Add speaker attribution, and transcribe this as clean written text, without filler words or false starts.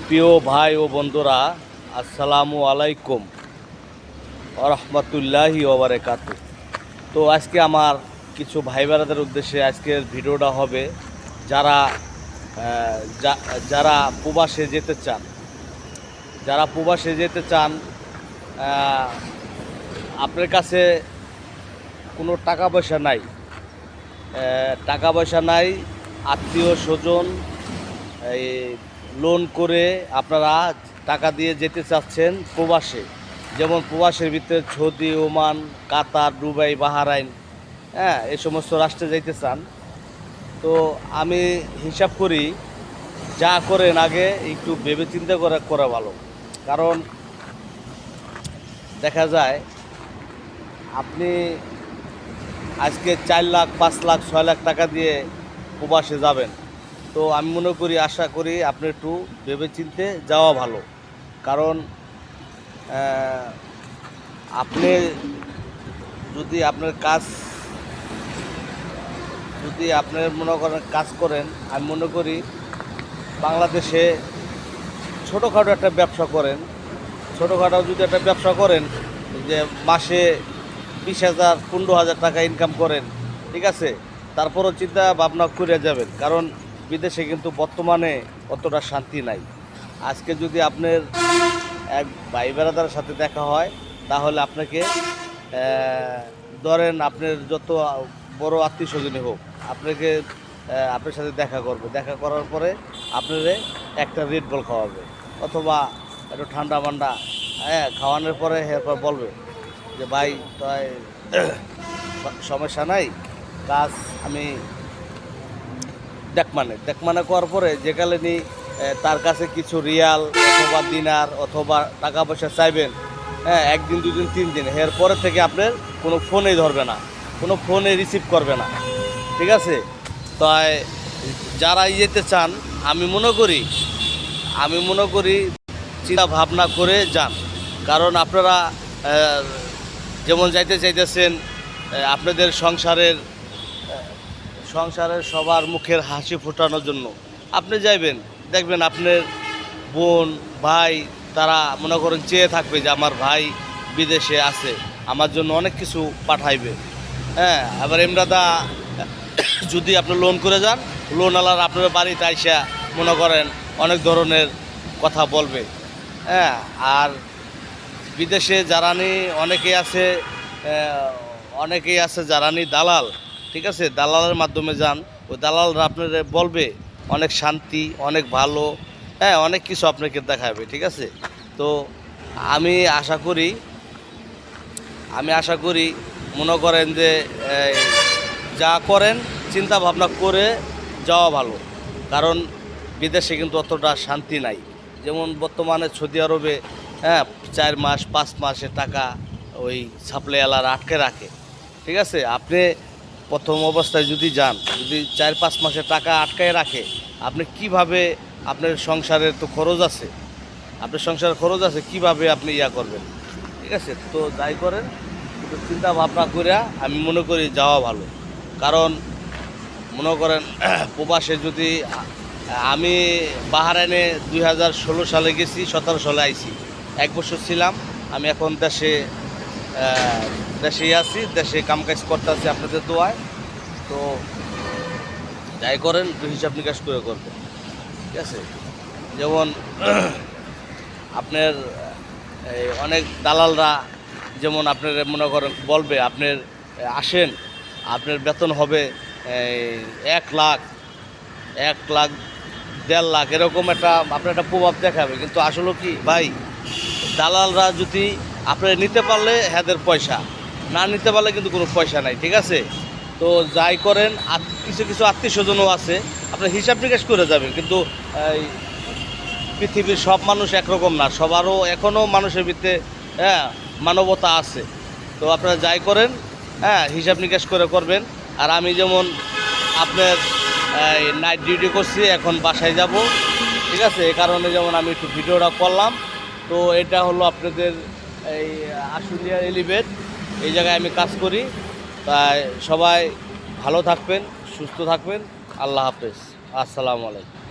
Speaker 1: প্রিয় ভাই ও বন্ধুরা, আসসালামু আলাইকুম রহমতুল্লাহি ওবারাকাতু। তো আজকে আমার কিছু ভাই বোনেদের উদ্দেশ্যে আজকের ভিডিওটা হবে যারা যারা প্রবাসে যেতে চান। আহ, আপনার কাছে কোনো টাকা পয়সা নাই, আত্মীয় স্বজন এই লোন করে আপনারা টাকা দিয়ে যেতে চাচ্ছেন প্রবাসে। যেমন প্রবাসের ভিতরে সৌদি, ওমান, কাতার, দুবাই, বাহারাইন, এই সমস্ত রাষ্ট্রে যাইতে চান। তো আমি হিসাব করি, যা করেন আগে একটু ভেবে চিন্তা করা ভালো। কারণ দেখা যায় আপনি আজকে 4 লাখ, 5 লাখ, 6 লাখ টাকা দিয়ে প্রবাসে যাবেন। তো আমি মনে করি, আশা করি আপনি একটু ভেবেচিন্তে যাওয়া ভালো। কারণ আপনি যদি আপনার মনে করেন কাজ করেন, আমি মনে করি বাংলাদেশে ছোটোখাটো একটা ব্যবসা করেন। যদি একটা ব্যবসা করেন, যে মাসে 20,000, 15,000 টাকা ইনকাম করেন, ঠিক আছে, তারপরও চিন্তা ভাবনা করে যাবেন। কারণ বিদেশে কিন্তু বর্তমানে অতটা শান্তি নাই। আজকে যদি আপনার এক ভাই বেড়াদারের সাথে দেখা হয়, তাহলে আপনাকে ধরেন আপনার যত বড় আত্মীয় স্বজনই হোক, আপনার সাথে দেখা করবে। দেখা করার পরে আপনারে একটা রেড বল খাওয়াবে, অথবা একটু ঠান্ডা মান্ডা খাওয়ানোর পরে এরপর বলবে যে ভাই তাই সমস্যা নাই, কাজ আমি দেখমানে করার পরে যেখানে নি তার কাছে কিছু রিয়াল অথবা দিনার অথবা টাকা পয়সা চাইবেন, 1 দিন, 2 দিন, 3 দিন, এরপরে থেকে আপনার কোনো ফোনেই ধরবে না, কোনো ফোনে রিসিভ করবে না, ঠিক আছে। তাই যারা যেতে চান, আমি মনে করি চিন্তা ভাবনা করে যান। কারণ আপনারা যেমন যাইতে চাইতেছেন, আপনাদের সংসারের সবার মুখের হাসি ফোটানোর জন্য আপনি যাইবেন। দেখবেন আপনার বোন, ভাই, তারা মনে করেন চেয়ে থাকবে যে আমার ভাই বিদেশে আছে, আমার জন্য অনেক কিছু পাঠাইবে। আবার এমরাদা যদি আপনি লোন করে যান, লোনওয়ালার আপনার বাড়িতে আইসা মনে করেন অনেক ধরনের কথা বলবে। আর বিদেশে জ্বালানি অনেকেই আছে জ্বালানি দালাল, ঠিক আছে, দালালের মাধ্যমে যান। ওই দালালরা আপনার বলবে অনেক শান্তি, অনেক ভালো, অনেক কিছু আপনাকে দেখাবে, ঠিক আছে। তো আমি আশা করি মনে করেন যে যা করেন চিন্তা ভাবনা করে যাওয়া ভালো। কারণ বিদেশে কিন্তু অতটা শান্তি নাই। যেমন বর্তমানে সৌদি আরবে 4 মাস, 5 মাসের টাকা ওই সাপ্লাইওয়ালারা আটকে রাখে, ঠিক আছে। আপনি প্রথম অবস্থায় যদি যান, যদি 4-5 মাসের টাকা আটকায় রাখে, আপনি কিভাবে, আপনার সংসারের তো খরচ আছে, কিভাবে আপনি করবেন, ঠিক আছে। তো যাই করেন কিন্তু চিন্তা ভাবনা করে আমি মনে করি যাওয়া ভালো। কারণ মনে করেন প্রবাসে যদি আমি বাহারাইনে 2016 সালে গেছি, 17 সালে আইছি, 1 বছর ছিলাম। আমি এখন দেশেই আছি, দেশে কামকাজ করতে আছি আপনাদের দোয়ায়। তো যাই করেন একটু হিসাব নিকাশ করে করবেন, ঠিক আছে। যেমন আপনার অনেক দালালরা যেমন আপনার মনে করেন বলবে আপনার আসেন, আপনার বেতন হবে 1 লাখ, 1.5 লাখ, এরকম আপনার একটা প্রভাব দেখাবে। কিন্তু আসলে কি ভাই, দালালরা যদি আপনারা নিতে পারলে হ্যাঁদের পয়সা, না নিতে পারলে কিন্তু কোনো পয়সা নাই, ঠিক আছে। তো যাই করেন, কিছু আত্মীয় স্বজনও আছে, আপনার হিসাব নিকাশ করে যাবেন। কিন্তু পৃথিবীর সব মানুষ একরকম না, সবারও এখনও মানুষের ভিতরে মানবতা আছে। তো আপনারা যাই করেন হিসাব নিকাশ করে করবেন। আর আমি যেমন আপনার নাইট ডিউটি করছি, এখন বাসায় যাব, ঠিক আছে। এই কারণে যেমন আমি একটু ভিডিওটা করলাম। তো এটা হলো আপনাদের এই আশুলিয়া এলিভেট, এই জায়গায় আমি কাজ করি। তাই সবাই ভালো থাকবেন, সুস্থ থাকবেন। আল্লাহ হাফেজ, আসসালামু আলাইকুম।